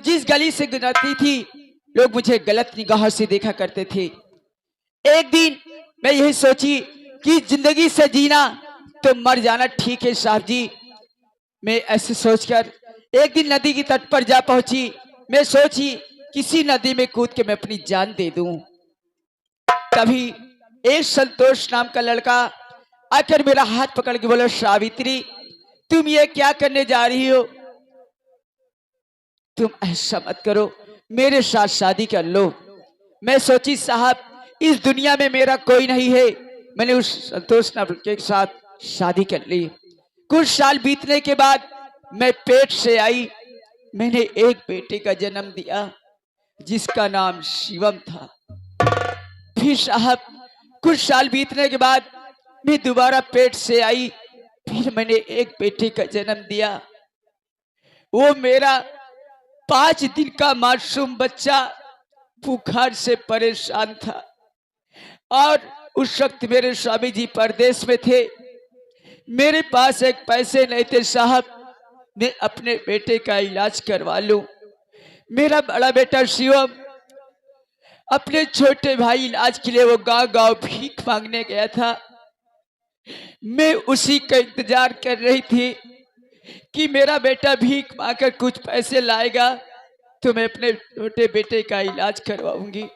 जिस गली से गुजरती थी लोग मुझे गलत निगाहों से देखा करते थे। एक दिन मैं यही सोची कि जिंदगी से जीना तो मर जाना ठीक है साहब जी। मैं ऐसे सोचकर एक दिन नदी की तट पर जा पहुंची। मैं सोची किसी नदी में कूद के मैं अपनी जान दे दूं। तभी एक संतोष नाम का लड़का आकर मेरा हाथ पकड़ के बोला, सावित्री तुम ये क्या करने जा रही हो? तुम ऐसा मत करो, मेरे साथ शादी कर लो। मैं सोची साहब इस दुनिया में मेरा कोई नहीं है। मैंने उस संतोष नाम के साथ शादी कर ली। कुछ साल बीतने के बाद मैं पेट से आई। मैंने एक बेटे का जन्म दिया जिसका नाम शिवम था। फिर साहब कुछ साल बीतने के बाद मैं दोबारा पेट से आई। फिर मैंने एक बेटे का जन्म दिया। वो मेरा 5 दिन का मासूम बच्चा बुखार से परेशान था और उस वक्त मेरे स्वामी जी परदेश में थे। मेरे पास एक पैसे नहीं थे साहब, मैं अपने बेटे का इलाज करवा लूं। मेरा बड़ा बेटा शिवम अपने छोटे भाई इलाज के लिए वो गांव गांव भीख मांगने गया था। मैं उसी का इंतजार कर रही थी कि मेरा बेटा भीख मांगकर कुछ पैसे लाएगा तो मैं अपने छोटे बेटे का इलाज करवाऊंगी।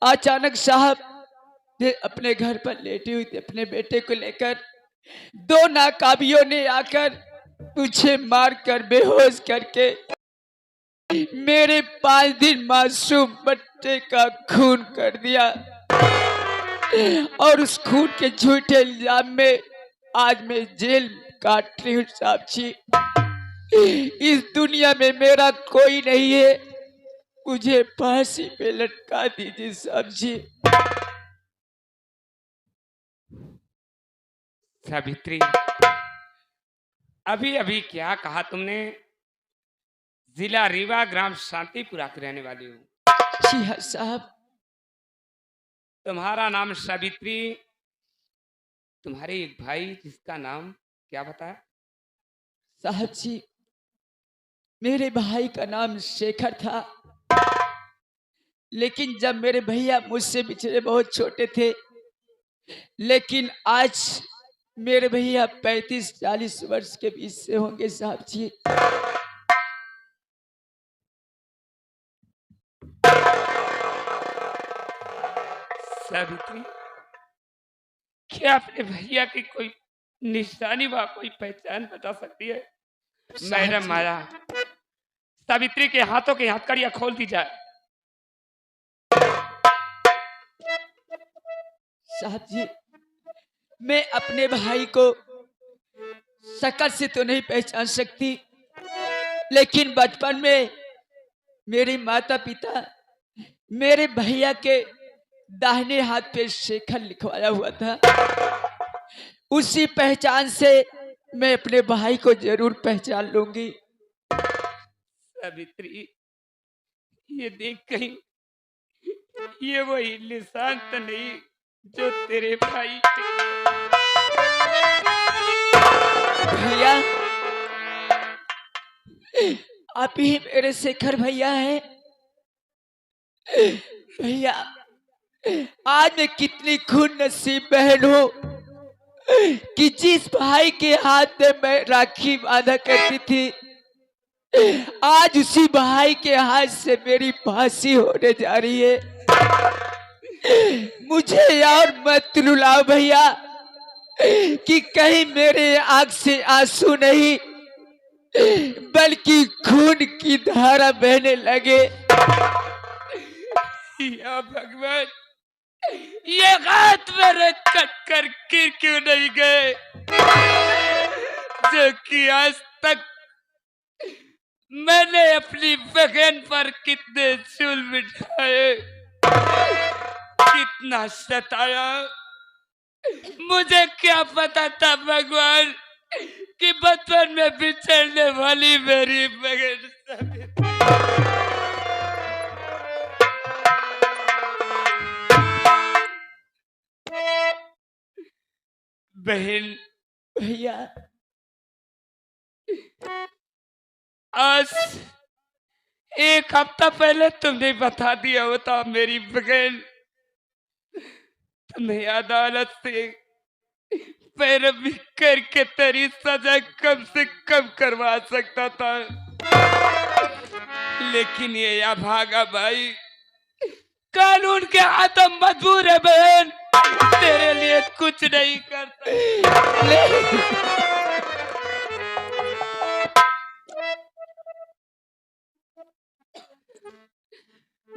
अचानक साहब मैं अपने घर पर लेटी हुई थी अपने बेटे को लेकर। 2 नाकाबियों ने आकर मुझे मारकर बेहोश करके मेरे 5 दिन मासूम बच्चे का खून कर दिया और उस खून के झूठे इल्जाम में आज मैं जेल काट रही हूँ साहब जी। इस दुनिया में मेरा कोई नहीं है, मुझे फांसी पे लटका दीजिए साहब जी। सावित्री, अभी अभी क्या कहा तुमने? जिला रीवा, ग्राम शांतिपुरा की रहने वाली हूँ। जी हाँ साहब। तुम्हारा नाम सावित्री, तुम्हारे एक भाई जिसका नाम क्या बताया? साहब जी मेरे भाई का नाम शेखर था, लेकिन जब मेरे भैया मुझसे बिछड़े बहुत छोटे थे, लेकिन आज मेरे भैया 35-40 वर्ष के बीच से होंगे साहब जी। सावित्री, क्या अपने भैया की कोई निशानी व कोई पहचान बता सकती है? मैडम माया, सावित्री के हाथों की हथकड़ियां खोल दी जाए। साहब जी मैं अपने भाई को शक्ल से तो नहीं पहचान सकती, लेकिन बचपन में मेरे माता पिता मेरे भैया के दाहिने हाथ पे शेखर लिखवाया हुआ था। उसी पहचान से मैं अपने भाई को जरूर पहचान लूंगी। सावित्री, ये देख कहीं ये वही निशान तो नहीं जो तेरे भाई भैया आप ही मेरे शेखर भैया हैं। भैया आज मैं कितनी खून नसीब बहन हूँ कि जिस भाई के हाथ में मैं राखी बांधा करती थी, आज उसी भाई के हाथ से मेरी फांसी होने जा रही है। मुझे और मत रुलाओ भैया कि कहीं मेरे आंख से आंसू नहीं बल्कि खून की धारा बहने लगे। या भगवान, ये हाथ मेरे कट कर गिर क्यों नहीं गए जो कि आज तक मैंने अपनी बहन पर कितने जुल्म बिठाए, कितना सताया। मुझे क्या पता था भगवान कि बचपन में बिछड़ने वाली मेरी बहन बहन। भैया आज एक हफ्ता पहले तुमने बता दिया होता मेरी बहन, तुम्हें अदालत से पैरवी करके तेरी सजा कम से कम करवा सकता था। लेकिन ये अभागा भाई कानून के हाथों मजबूर है बहन, तेरे लिए कुछ नहीं कर सकता।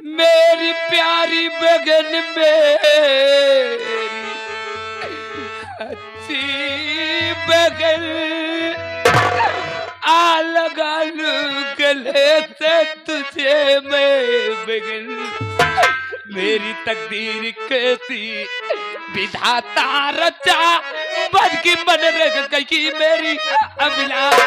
मेरी प्यारी बहन मेरी अच्छी बहन, आ लगा लूं गले से तुझे मैं बहन। मेरी तकदीर कैसी विधाता रचा, बन की मन रह गई मेरी अभिलाष।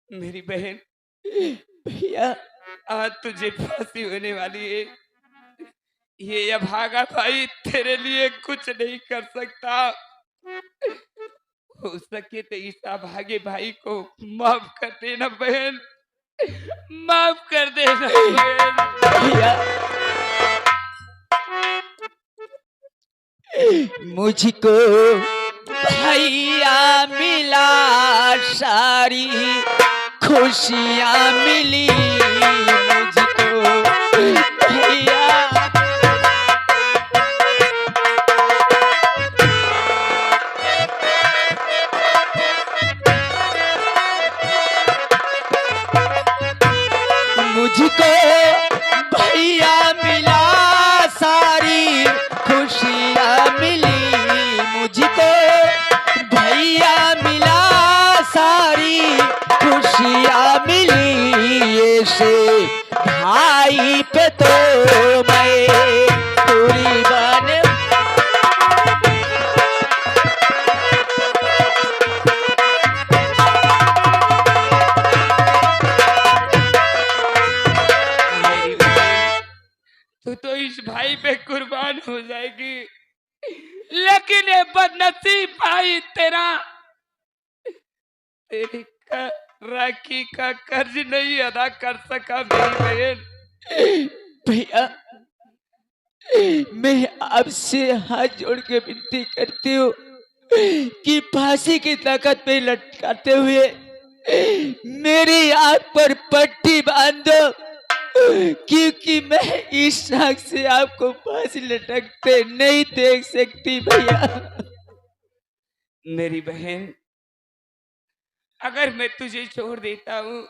मेरी बहन भैया आज तुझे फांसी होने वाली है। ये अभागा भाई तेरे लिए कुछ नहीं कर सकता। हो सके तो इस अभागे भाई को माफ कर देना बहन, माफ कर देना बहन। भैया मुझको भैया मिला, सारी खुशियाँ मिली मुझको भैया। मुझको भैया मिला, सारी खुशियाँ मिली मुझको भैया मिला, सारी खुशियाँ मिली। ऐसे भाई पे तो मैं कुर्बान। तू तो इस भाई पे कुर्बान हो जाएगी, लेकिन ये बदनसीब भाई तेरा तेरी राखी का कर्ज नहीं अदा कर सका मेरी बहन। भैया मैं आपसे हाथ जोड़ के विनती करती हूँ कि फांसी की ताकत पे लटकाते हुए मेरी आंख पर पट्टी बांध दो, क्योंकि मैं इस आंख से आपको फांसी लटकते नहीं देख सकती भैया। मेरी बहन अगर मैं तुझे छोड़ देता हूँ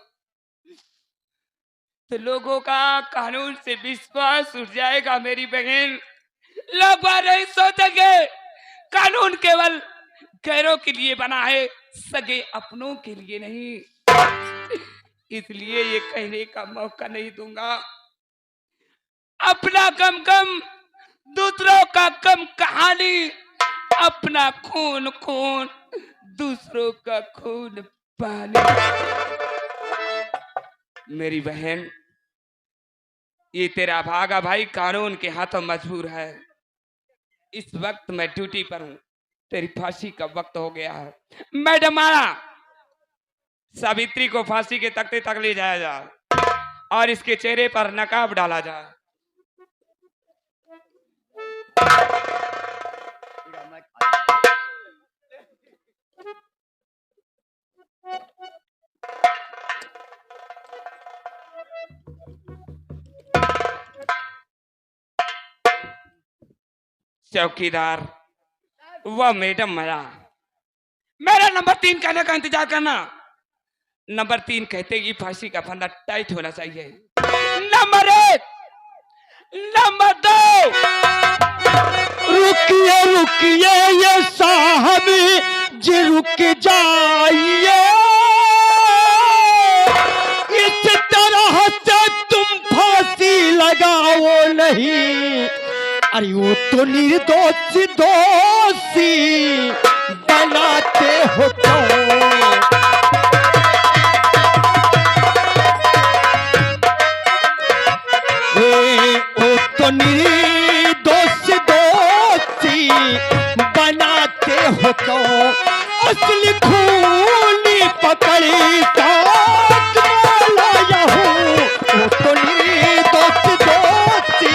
तो लोगों का कानून से विश्वास उठ जाएगा मेरी बहन। लोग नहीं सोचेंगे कानून केवल गैरों के लिए बना है, सगे अपनों के लिए नहीं। इसलिए ये कहने का मौका नहीं दूंगा। अपना गम गम, दूसरों का गम कहानी, अपना खून खून, दूसरों का खून पानी। मेरी बहन ये तेरा भागा भाई कानून के हाथों मजबूर है। इस वक्त मैं ड्यूटी पर हूं, तेरी फांसी का वक्त हो गया है। मैडम आया, सावित्री को फांसी के तख्ते तक ले जाया जाए और इसके चेहरे पर नकाब डाला जाए। चौकीदार वह मैडम माया, मेरा नंबर 3 कहने का इंतजार करना। नंबर 3 कहते कि फांसी का फंदा टाइट होना चाहिए। Number 1, number 2। रुकिए रुकिए ये साहब जी रुक जाइए, इस तरह से तुम फांसी लगाओ नहीं। अरे वो तो निर्दोष दोषी बनाते हो क्यों? वो तो निर्दोष हो तो असली खूनी पकड़ी साथ में लाया हूँ वो तो निर्दोष दोषी।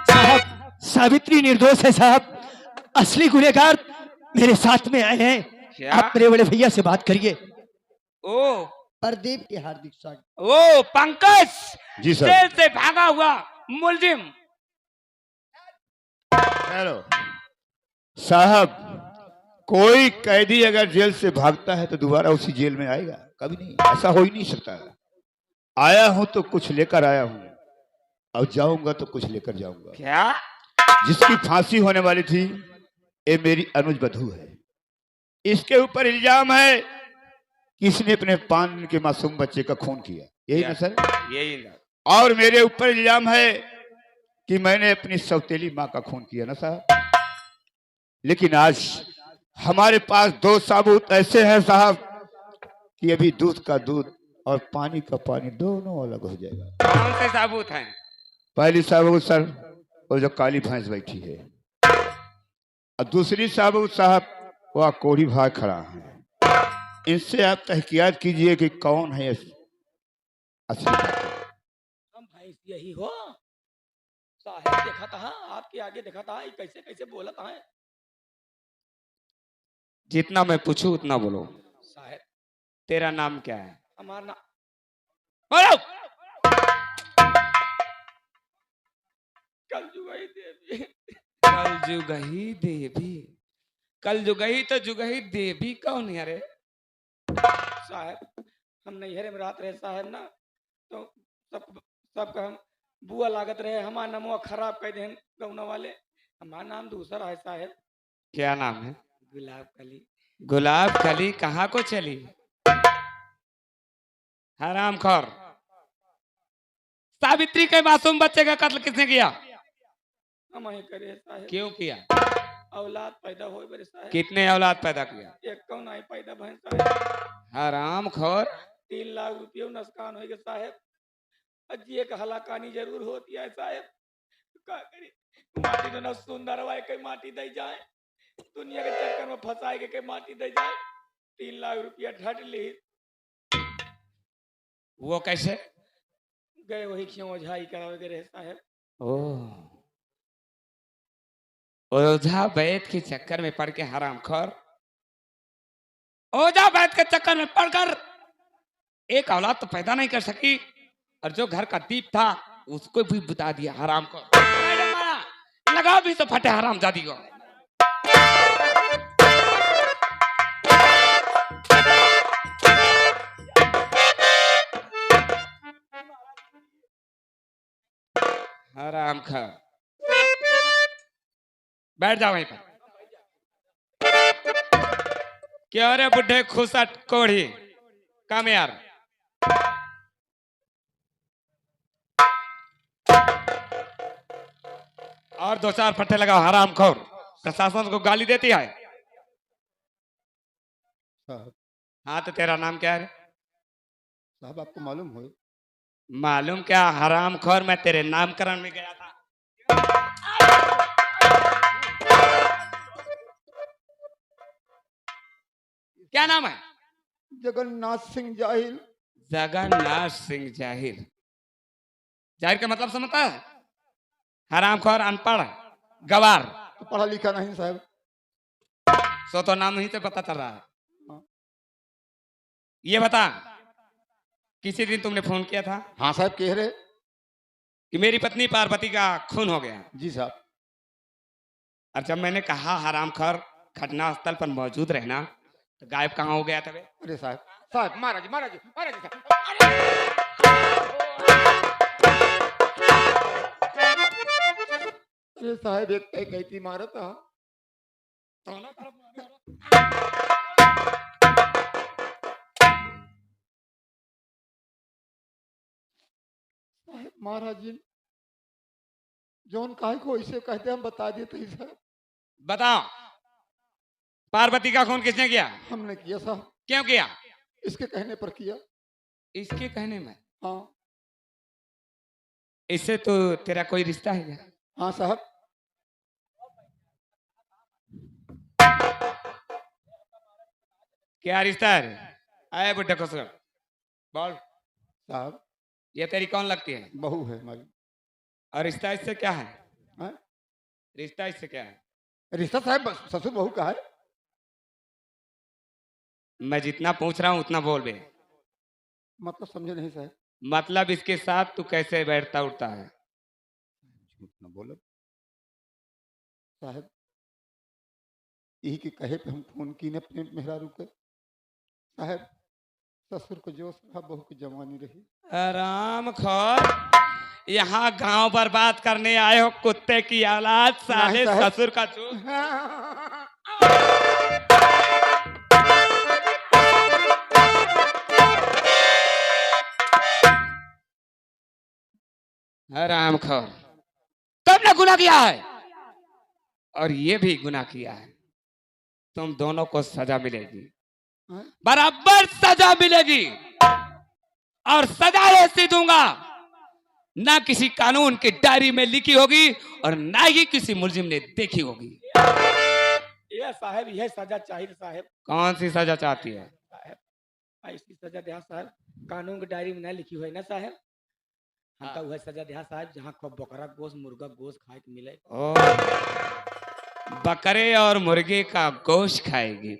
साहब सावित्री निर्दोष है साहब, असली गुनहगार मेरे साथ में आए हैं। क्या? आप मेरे बड़े भैया से बात करिए। ओ प्रदीप की हार्दिक स्वागत। ओ पंकज, जी सर। जेल से भागा हुआ मुलजिम। हेलो साहब, कोई कैदी अगर जेल से भागता है तो दोबारा उसी जेल में आएगा? कभी नहीं, ऐसा हो ही नहीं सकता। आया हूं तो कुछ लेकर आया हूं और जाऊंगा तो कुछ लेकर जाऊंगा। क्या? जिसकी फांसी होने वाली थी ये मेरी अनुज बधू है। इसके ऊपर इल्जाम है कि इसने अपने 5 दिन के मासूम बच्चे का खून किया, यही ना सर? यही ना। और मेरे ऊपर इल्जाम है कि मैंने अपनी सौतेली माँ का खून किया ना साहब। लेकिन आज हमारे पास 2 सबूत ऐसे हैं साहब कि अभी दूध का दूध और पानी का पानी दोनों अलग हो जाएगा। कौन से सबूत हैं? पहली सबूत सर, वो जो काली भैंस बैठी है, और दूसरी सबूत साहब वह कोढ़ी भाई खड़ा है। इनसे आप तहकीकात कीजिए कि कौन है असली कातिल। हम भैंस यही हो साहेब, देखा था आपके आगे, देखा था कैसे कैसे बोला था जितना मैं पूछूं उतना बोलो। साहेब। तेरा नाम क्या है? हमारा ना बोलो। कल जुगाई देवी। कल जुगही देवी। कल जुगही तो जुगही देवी कौन है रे? साहेब हम नैहरे में रात रहे साहेब ना, तो सबका हम बुआ लागत रहे, हमारा नमवा खराब कर दे गौना वाले। हमारा नाम दूसरा है साहेब। क्या नाम है? गुलाब कली। गुलाब कली कहाँ को चली? हरामखोर। सावित्री के मासूम बच्चे का कत्ल किसने किया? हम ही करे साहेब। क्यों किया? औलाद पैदा हो बड़े साहेब। कितने औलाद पैदा किया? एक कौन आई पैदा भैंस साहेब। हरामखोर। 3 लाख रुपये नुकसान हो गए साहेब। अजी एक हलाकानी जरूर होती है साहेब। का करी माटी न सुंदर वाई कई माटी दे जाए, दुनिया के चक्कर में फंसाए के कई माटी दे जाए। 3 लाख रुपया ढट ली। वो कैसे? गए वही क्यों ओझाई करावे रहे साहेब। ओह, ओझा वैद के चक्कर में पड़ के हरामखोर, ओझा वैद के चक्कर में पड़कर एक औलाद तो पैदा नहीं कर सकी, और जो घर का दीप था उसको भी बुता दिया हरामखोर। लगा भी तो फटे हरामजादी को। हरामखोर, बैठ जाओ वहीं पर। क्या रे बुढ़े खुसट कोढ़ी, काम यार। और 2-4 फट्टे लगाओ हरामखोर। प्रशासन को गाली देती है। साहब हाँ तो तेरा नाम क्या है? साहब आपको मालूम हो? मालूम क्या हरामखोर, मैं तेरे नामकरण में गया था। क्या नाम है? जगन्नाथ सिंह जाहिल। जगन्नाथ सिंह जाहिर। जाहिर का मतलब समझता है? हरामखोर, अनपढ़, गवार। तो पढ़ा लिखा नहीं साहब। सो तो नाम ही से पता चल रहा है। ये बता, किसी दिन तुमने फोन किया था हाँ साहब, कह रहे। कि मेरी पत्नी पार्वती का खून हो गया? जी साहब। और जब मैंने कहा हरामखोर घटना स्थल पर मौजूद रहना, तो गायब कहाँ हो गया था बे? अरे साहब साहब, महाराज महाराज महाराज साहब। अरे साहब एक कहती मारा था। साहब महाराज जी जौन काहे को इसे कहते हम बता देते ही साहब। बताओ, पार्वती का खून किसने किया? हमने किया साहब। क्यों किया? इसके कहने पर किया। इसके कहने में? हाँ इससे तो तेरा कोई रिश्ता है क्या? हाँ साहब। क्या रिश्ता है रे? आए बुड्ढे खुश बोल। साहब ये तेरी कौन लगती है? बहू है हमारी। और रिश्ता इससे क्या है? हाँ? रिश्ता इससे क्या है? रिश्ता साहब ससुर बहू का है। मैं जितना पूछ रहा हूँ उतना बोल बे। मतलब समझे नहीं साहब। मतलब इसके साथ तू कैसे बैठता उठता है? झूठ न बोलो साहब। यही के कहे पे हम फोन की ने अपने मेहरारू के। साहब ससुर को जोश रहा, बहू की जवानी रही। आराम खोर, यहाँ गांव बर्बाद करने आए हो कुत्ते की औलाद, साले नहीं साहब। ससुर का चूत। आराम खोर, तुमने गुनाह किया है और ये भी गुनाह किया है। तुम दोनों को सजा मिलेगी, बराबर सजा मिलेगी। और सजा ऐसी दूंगा ना किसी कानून की डायरी में लिखी होगी और ना ही किसी मुलजिम ने देखी होगी। ये साहब यह सजा चाहिए साहब। कौन सी सजा चाहती है? साहब ऐसी सजा दे साहब, कानून की डायरी में ना लिखी हुई ना साहब। हम तो वह सजा दे साहब जहाँ खूब बकरा गोश्त मुर्गा गोश्त खाए के मिले। ओ, बकरे और मुर्गे का गोश्त खाएगी,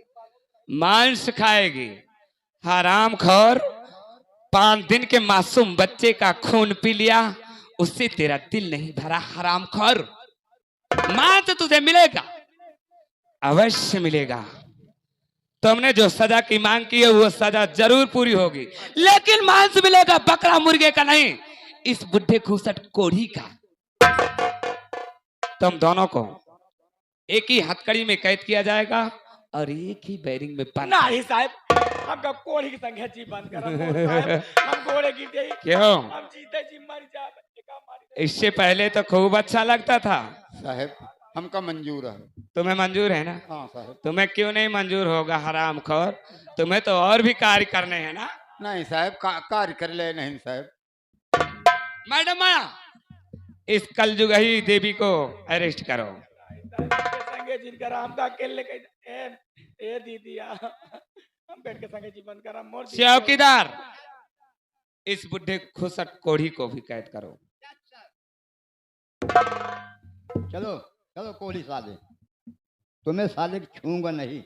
मांस खाएगी। हराम खोर, 5 दिन के मासूम बच्चे का खून पी लिया, उससे तेरा दिल नहीं भरा। हराम खोर, मांस तुझे मिलेगा, अवश्य मिलेगा। तुमने जो सजा की मांग की है वो सजा जरूर पूरी होगी, लेकिन मांस मिलेगा, बकरा मुर्गे का नहीं, इस बुढ़े खूसट कोढ़ी का। तुम दोनों को एक ही हथकड़ी में कैद किया जाएगा और एक ही बैरिंग में बंद। नहीं साहब, हम कोड़ी की संख्या जी बंद कर हम घोड़े की दे। क्यों? हम जीते जी मर जाए। इससे पहले तो खूब अच्छा लगता था। साहब हमका मंजूर है। तुम्हें मंजूर है ना? हाँ साहब। तुम्हें क्यों नहीं मंजूर होगा हराम खोर? तुम्हें तो और भी कार्य करने हैं ना? नहीं साहब, कार्य कर ले नहीं साहब। मैडम इस कलजुगही देवी को अरेस्ट करो। संगे जिनका राम का अकेले ए दीदी हम बैठ के संगे जीवन करा मोर चौकीदार, इस बुढ़े खुसट कोढ़ी को भी कैद करो। चलो चलो कोहली साले, तुम्हें साले छूंगा नहीं।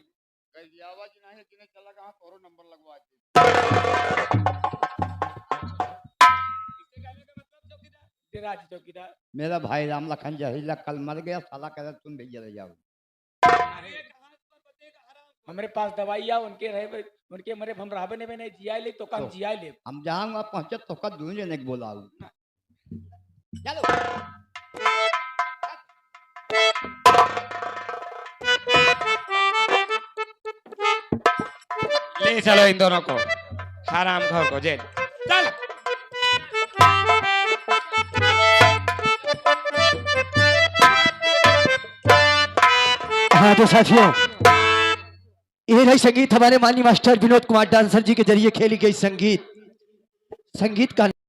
चौकीदार मेरा भाई राम लखन जहरीला कल मर गया, साला कह तुम भी चले जाओ। हमारे पास दवाइयाँ उनके रहे, उनके मरे हम राबे ने नहीं जिया ले तो कम जिया ले। हम जहाँ वहाँ पहुंचे तो कल दूर जने को बोला चलो। ले चलो इन दोनों को, हराम खोर को जेल। चल। हाँ तो साथियों, ये रही संगीत हमारे माननीय मास्टर विनोद कुमार डांसर जी के जरिए खेली गई संगीत का